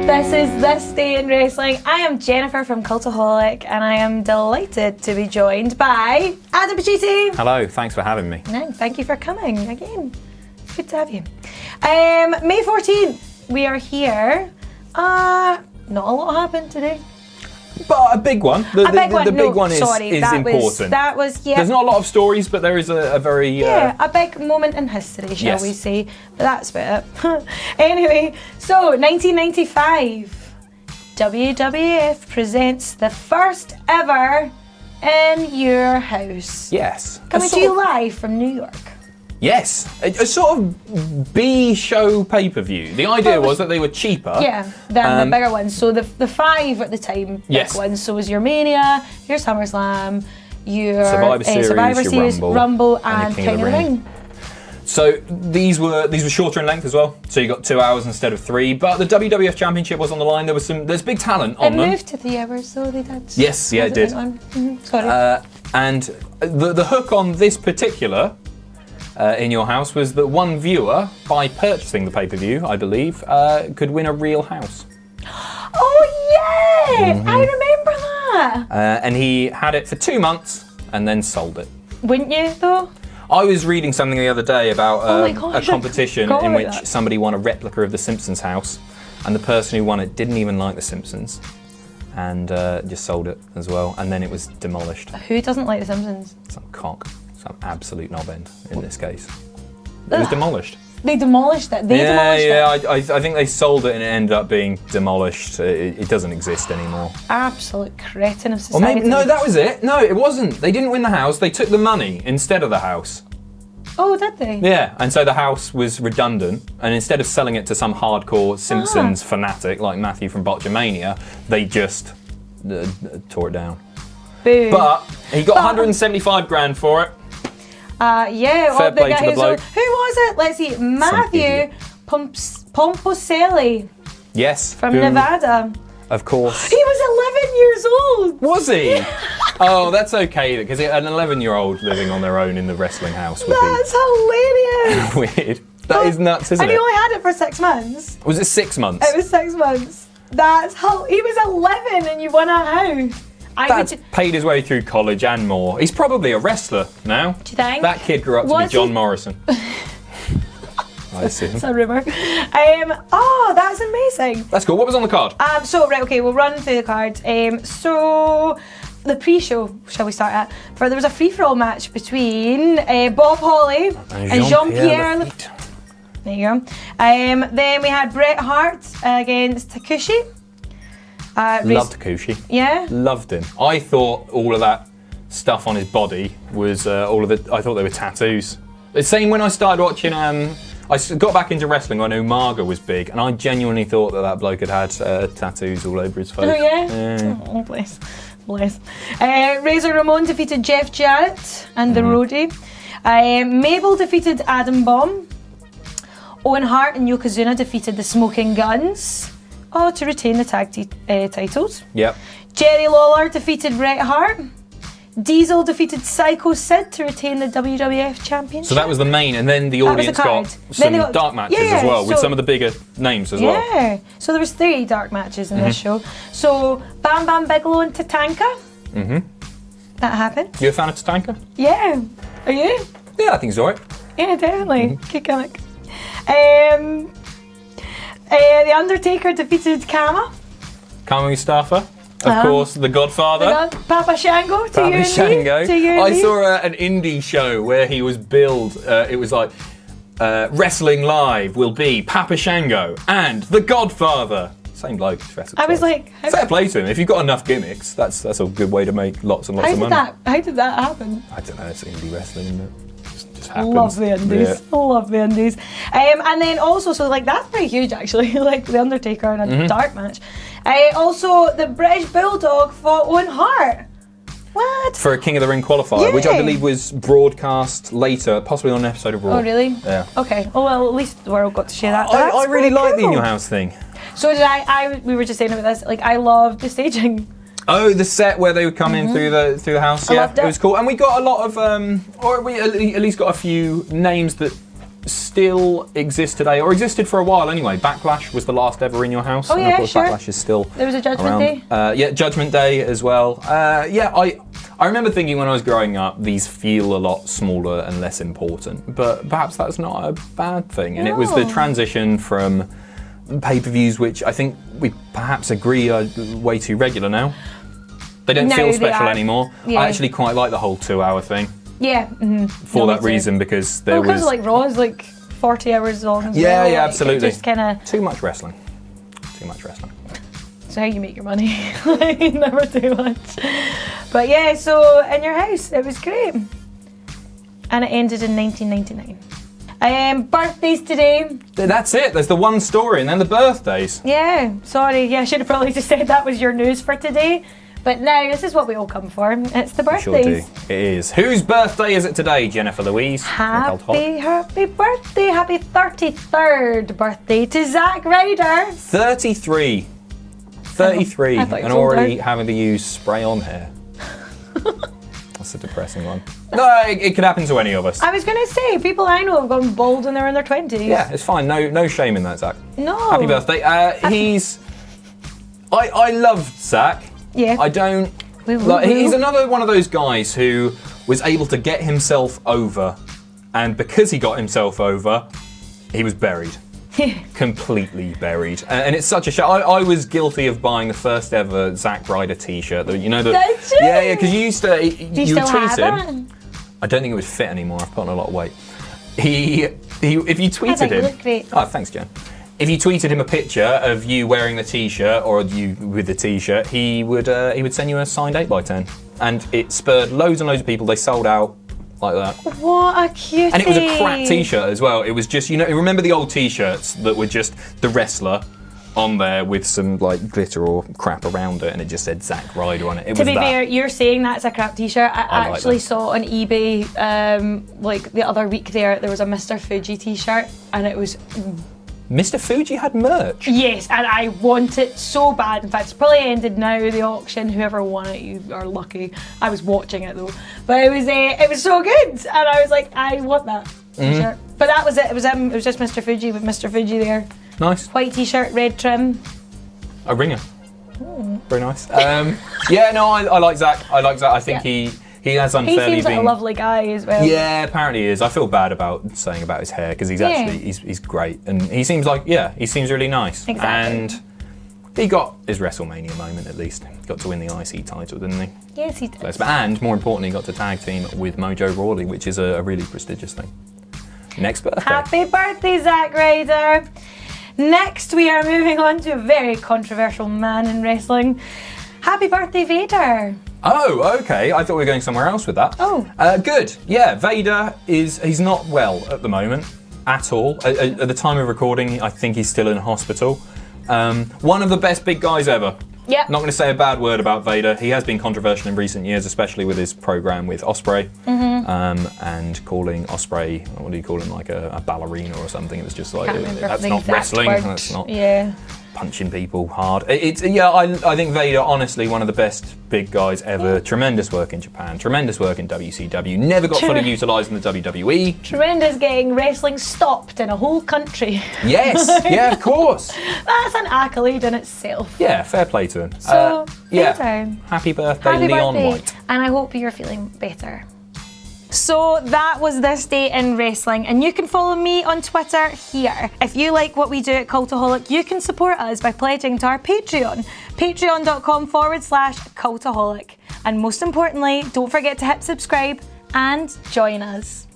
This is This Day in Wrestling. I am Jennifer from Cultaholic, and I am delighted to be joined by Adam Pacitti. Hello, thanks for having me. No, thank you for coming again. It's good to have you. May 14th, we are here. Not a lot happened today. But a big one. The big one is important. That was. There's not a lot of stories, but there is a very... a big moment in history, shall we say. But that's about it. Anyway, so 1995, WWF presents the first ever In Your House. Yes. Coming to you live from New York. Yes, a sort of B show pay-per-view. The idea was that they were cheaper. Than the bigger ones. So the five at the time, big ones. So it was your Mania, your SummerSlam, your Survivor Series, Rumble and King of the Ring. So these were shorter in length as well. So you got 2 hours instead of 3. But the WWF Championship was on the line. There's big talent on them. It moved to 3 hours, so they did. Yes, yeah, it did. Sorry. And the hook on this particular In Your House was that one viewer, by purchasing the pay-per-view, I believe, could win a real house. Oh yeah, I remember that. And he had it for 2 months and then sold it. Wouldn't you though? I was reading something the other day about a competition in which that. somebody won a replica of the Simpsons house, and the person who won it didn't even like the Simpsons, and just sold it as well, and then it was demolished. Who doesn't like the Simpsons? Some cock. Some absolute knob end in this case. It was demolished. They demolished it. I think they sold it and it ended up being demolished. It doesn't exist anymore. Absolute cretin of society. Or maybe, no, that was it. No, it wasn't. They didn't win the house. They took the money instead of the house. Oh, did they? Yeah, and so the house was redundant, and instead of selling it to some hardcore Simpsons fanatic like Matthew from Botchamania, they just tore it down. Boo. But he got 175 grand for it. Fair play to the bloke. Who was it? Let's see. Matthew Pomposelli. Yes. From Nevada. Of course. He was 11 years old. Was he? Oh, that's okay, because an 11-year-old living on their own in the wrestling house would That's hilarious. weird. That is nuts, isn't it? And he only had it for 6 months. Was it 6 months? It was 6 months. He was 11 and you won a house. That's paid his way through college and more. He's probably a wrestler now. Do you think? That kid grew up to be John Morrison. I see. It's a rumour. That's amazing. That's cool. What was on the card? We'll run through the card. So the pre-show, shall we start at? There was a free-for-all match between Bob Holly and Jean-Pierre Lafitte. There you go. Then we had Bret Hart against Takushi. Loved Takushi. Yeah? Loved him. I thought all of that stuff on his body was I thought they were tattoos. The same when I started watching, I got back into wrestling when Umaga was big, and I genuinely thought that bloke had tattoos all over his face. Oh yeah? Oh, bless. Razor Ramon defeated Jeff Jarrett and the Roadie. Mabel defeated Adam Bomb. Owen Hart and Yokozuna defeated the Smoking Guns. To retain the tag titles. Yep. Jerry Lawler defeated Bret Hart. Diesel defeated Psycho Sid to retain the WWF Championship. So that was the main, and then the audience got some dark matches as well, with some of the bigger names as well. Yeah, so there was 3 dark matches in this show. So Bam Bam Bigelow and Tatanka. That happened. You a fan of Tatanka? Yeah. Are you? Yeah, I think he's alright. Yeah, definitely. Good gimmick. The Undertaker defeated Kama Mustafa. Of course, the Godfather. Papa Shango. I saw an indie show where he was billed. It was like Wrestling Live will be Papa Shango and the Godfather. Same bloke. I was like, fair play to him. If you've got enough gimmicks, that's a good way to make lots and lots of money. How did that happen? I don't know. It's indie wrestling, isn't it? Just happens. Love the Indies. Yeah. Love the Indies. And then also, that's pretty huge actually. Like the Undertaker in a dark match. Also, the British Bulldog fought Owen Hart. What? For a King of the Ring qualifier, which I believe was broadcast later, possibly on an episode of Raw. Oh, really? Yeah. Okay. Oh, well, at least the world got to share that. I really like the In Your House thing. So did I. We were just saying about this. Like, I love the staging. Oh, the set where they would come in through the house. Yeah, it was cool. And we got a lot of, or we at least got a few names that still exist today, or existed for a while anyway. Backlash was the last ever in your house. Oh, and yeah, of course sure. Backlash is still There was a Judgment around. Day. Yeah, Judgment Day as well. I remember thinking when I was growing up, these feel a lot smaller and less important, but perhaps that's not a bad thing. And it was the No. transition from pay-per-views, which I think we perhaps agree are way too regular now. They don't No, feel they special are. anymore. Yeah. I actually quite like the whole 2-hour thing Yeah. Mm-hmm. for that reason, because there Because was like Raw is like 40 hours long. As Yeah, well. yeah, Like, absolutely. It just kind of. too much wrestling. Too much wrestling. It's how you make your money. Like, never too much. But yeah, so in your house, it was great. And it ended in 1999. Birthdays today. That's it. There's the one story, and then the birthdays. Yeah, sorry. Yeah, I should have probably just said that was your news for today. But no, this is what we all come for. It's the Sure do. birthdays. It is. Whose birthday is it today, Jennifer Louise? Happy birthday. Happy 33rd birthday to Zack Ryder. 33. 33, I thought you and were already older. having to use spray-on hair. That's a depressing one. No, it could happen to any of us. I was going to say, people I know have gone bald when they're in their 20s. Yeah, it's fine. No shame in that, Zach. No. Happy birthday. I love Zach. Yeah. I don't. Woo, woo, Like, woo. he's another one of those guys who was able to get himself over, and because he got himself over, he was buried. Completely buried, and it's such a shame. I was guilty of buying the first ever Zack Ryder T-shirt. You know the Did you? yeah, because you used to. Do you still have tweeted. it? I don't think it would fit anymore. I've put on a lot of weight. He if you tweeted think you him. look great. Oh, thanks, Jen. If you tweeted him a picture of you wearing the T-shirt or you with the T-shirt, he would send you a signed 8x10, and it spurred loads and loads of people. They sold out like that. What a cutie. And it was a crap T-shirt as well. It was just, remember the old T-shirts that were just the wrestler on there with some like glitter or crap around it, and it just said Zack Ryder on it. It To was be that. fair, you're saying that's a crap T-shirt. I like actually that. saw on eBay like the other week there was a Mr. Fuji T-shirt, and it was Mr. Fuji had merch. yes, and I want it so bad. In fact, it's probably ended now, the auction. Whoever won it, you are lucky. I was watching it though, but it was so good, and I was like, I want that T-shirt. But that was it. It was just Mr. Fuji with Mr. Fuji there. Nice. White T-shirt, red trim. A ringer. Very nice. Yeah, no, I like Zack. I like Zack. I think Yeah. he has He unfairly seems like a been. lovely guy as well. Yeah, apparently he is. I feel bad about saying about his hair because he's Yeah. actually he's great, and he seems really nice. Exactly. And he got his WrestleMania moment at least. He got to win the IC title, didn't he? Yes, he did. And more importantly, got to tag team with Mojo Rawley, which is a really prestigious thing. Next birthday. Happy birthday, Zack Ryder. Next, we are moving on to a very controversial man in wrestling. Happy birthday, Vader. Oh, okay. I thought we were going somewhere else with that. Oh. Good. Yeah, Vader he's not well at the moment at all. At the time of recording, I think he's still in hospital. One of the best big guys ever. Yep. Not going to say a bad word about Vader. He has been controversial in recent years, especially with his program with Ospreay, and calling Ospreay, what do you call him, like a ballerina or something. It was just like, Can't remember that's the not exact wrestling. word. That's not Yeah. punching people hard. I think Vader, honestly, one of the best big guys ever. Tremendous work in Japan. Tremendous work in WCW. Never got fully utilised in the WWE. Tremendous getting wrestling stopped in a whole country. Yes, yeah, of course. That's an accolade in itself. Yeah, fair play to him. So, yeah. Vader. Happy birthday, Happy Leon birthday. White. And I hope you're feeling better. So that was this day in wrestling, and you can follow me on Twitter here. If you like what we do at Cultaholic, you can support us by pledging to our Patreon, patreon.com/Cultaholic. And most importantly, don't forget to hit subscribe and join us.